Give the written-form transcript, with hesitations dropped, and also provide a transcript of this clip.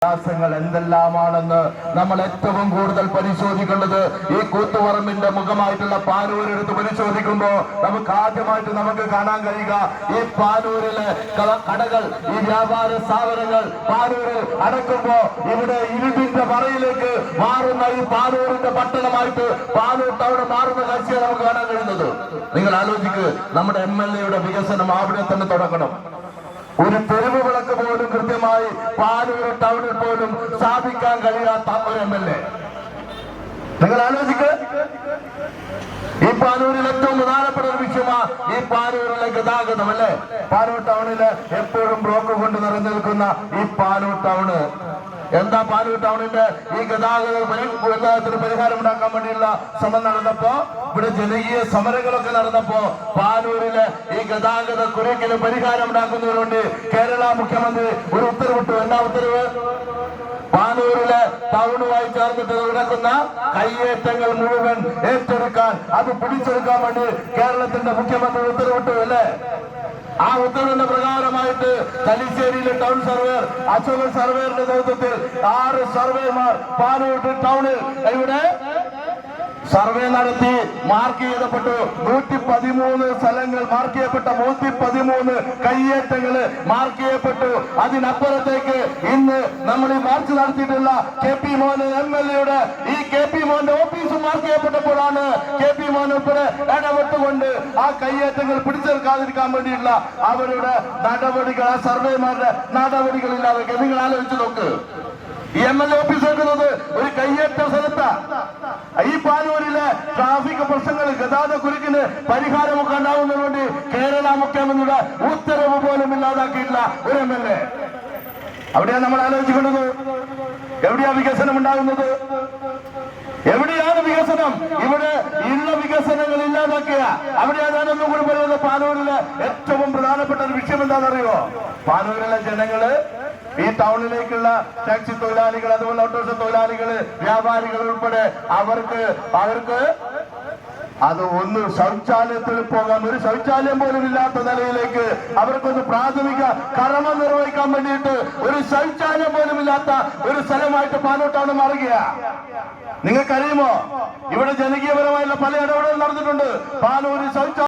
പ്രയാസങ്ങൾ എന്തെല്ലാമാണെന്ന് നമ്മൾ ഏറ്റവും കൂടുതൽ പരിശോധിക്കേണ്ടത് ഈ കൂത്തുപറമ്പിന്റെ മുഖമായിട്ടുള്ള പാനൂരെടുത്ത് പരിശോധിക്കുമ്പോൾ നമുക്ക് ആദ്യമായിട്ട് നമുക്ക് കാണാൻ കഴിയുക ഈ പാനൂരിലെ കടകൾ, ഈ വ്യാപാര സ്ഥാപനങ്ങൾ പാനൂരിൽ അടക്കുമ്പോ ഇവിടെ ഇരുട്ടിന്റെ പറയിലേക്ക് മാറുന്ന ഈ പാനൂരിന്റെ പട്ടണമായിട്ട് പാനൂർ ടൗൺ മാറുന്ന കാഴ്ചയാണ് നമുക്ക് കാണാൻ കഴിയുന്നത്. നിങ്ങൾ ആലോചിക്ക്, നമ്മുടെ MLA വികസനം അവിടെ തന്നെ തുടങ്ങണം. ഒരു തെരുവ് വിളക്ക് പോലും കൃത്യമായി പാനൂർ ടൗണിൽ പോലും സ്ഥാപിക്കാൻ കഴിയാത്ത ഒരു MLA. നിങ്ങൾ ആലോചിക്ക്, ഈ പാനൂരിൽ ഏറ്റവും പ്രധാനപ്പെട്ട ഒരു വിഷയമാണ് ഈ പാനൂരിലെ ഗതാഗതം അല്ലേ. പാനൂർ ടൗണില് എപ്പോഴും ബ്ലോക്ക് കൊണ്ട് നിറഞ്ഞു നിൽക്കുന്ന ഈ പാനൂർ ടൗണ് എന്താ? പാനൂർ ടൗണിന്റെ ഈ ഗതാഗതത്തിന് പരിഹാരം ഉണ്ടാക്കാൻ വേണ്ടിയുള്ള ശ്രമം നടന്നപ്പോ, ഇവിടെ ജനകീയ സമരങ്ങളൊക്കെ നടന്നപ്പോ പാനൂരിലെ ഈ ഗതാഗത കുരുക്കിന് പരിഹാരം ഉണ്ടാക്കുന്നതിന് വേണ്ടി കേരള മുഖ്യമന്ത്രി ഒരു ഉത്തരവിട്ടു. എന്താ ഉത്തരവ്? പാനൂരിലെ ടൗണുമായി ചേർന്നിട്ട് നടക്കുന്ന കയ്യേറ്റങ്ങൾ മുഴുവൻ ഏറ്റെടുക്കാൻ, അത് പിടിച്ചെടുക്കാൻ വേണ്ടി കേരളത്തിന്റെ മുഖ്യമന്ത്രി ഉത്തരവിട്ടു അല്ലേ. ആ ഉത്തരവിന്റെ പ്രകാരമായിട്ട് തലശ്ശേരിയിലെ ടൗൺ സർവേയർ അശോകൻ സർവേയറുടെ നേതൃത്വത്തിൽ 6 സർവേമാർ പാനൂർ ടൗണിൽ ഇവിടെ സർവേ നടത്തി മാർക്ക് ചെയ്യപ്പെട്ടു. 113 സ്ഥലങ്ങൾ മാർക്ക് ചെയ്യപ്പെട്ട 113 കയ്യേറ്റങ്ങള് മാർക്ക് ചെയ്യപ്പെട്ടു. അതിനപ്പുറത്തേക്ക് ഇന്ന് നമ്മൾ ഈ മാർച്ച് നടത്തിയിട്ടുള്ള KP മോഹൻ MLA ഈ KP മോഹന്റെ ഓഫീസ് മാർക്ക് ചെയ്യപ്പെട്ടപ്പോഴാണ് KP മോഹൻ ഉൾപ്പെടെ ഇടപെട്ടുകൊണ്ട് ആ കയ്യേറ്റങ്ങൾ പിടിച്ചെടുക്കാതിരിക്കാൻ വേണ്ടിയുള്ള അവരുടെ നടപടികൾ, ആ സർവേമാരുടെ നടപടികളില്ലാതെ. നിങ്ങൾ ആലോചിച്ച് നോക്ക്, ഈ MLA ഓഫീസ് വെക്കുന്നത് ഒരു കയ്യേറ്റ സ്ഥലത്താ. ഈ പാനൂരിലെ ട്രാഫിക് പ്രശ്നങ്ങൾ, ഗതാഗത കുരുക്കിന് പരിഹാരമൊക്കെ ഉണ്ടാവുന്നതിന് വേണ്ടി കേരള മുഖ്യമന്ത്രിയുടെ ഉത്തരവ് പോലും ഇല്ലാതാക്കിയിട്ടുള്ള ഒരു MLA. അവിടെയാണ് നമ്മൾ ആലോചിക്കുന്നത്. എവിടെയാ വികസനം ഉണ്ടാകുന്നത്? എവിടെയാണ് വികസനം? ഇവിടെ ഉള്ള വികസനങ്ങൾ ഇല്ലാതാക്കിയ അവിടെയാണ് ഞാനൊന്നും കൂടി പറയുന്നത്. പാനൂരിലെ ഏറ്റവും പ്രധാനപ്പെട്ട ഒരു വിഷയം എന്താണെന്നറിയോ? പാനൂരിലെ ജനങ്ങള് ഈ ടൗണിലേക്കുള്ള ടാക്സി തൊഴിലാളികൾ, അതുപോലെ ഓട്ടോറിക്ഷ തൊഴിലാളികള്, വ്യാപാരികൾ ഉൾപ്പെടെ അവർക്ക് അത് ഒന്ന് ശൗചാലയത്തിൽ പോകാൻ ഒരു ശൗചാലയം പോലും ഇല്ലാത്ത നിലയിലേക്ക് അവർക്കൊന്ന് പ്രാഥമിക കർമ്മം നിർവഹിക്കാൻ വേണ്ടിയിട്ട് ഒരു ശൗചാലയം പോലും ഇല്ലാത്ത ഒരു സ്ഥലമായിട്ട് പാനൂർ ടൗൺ മാറുകയാ. നിങ്ങൾക്കറിയുമോ, ഇവിടെ ജനകീയപരമായുള്ള പല ഇടപെടലുകൾ നടന്നിട്ടുണ്ട്. പാനൂർ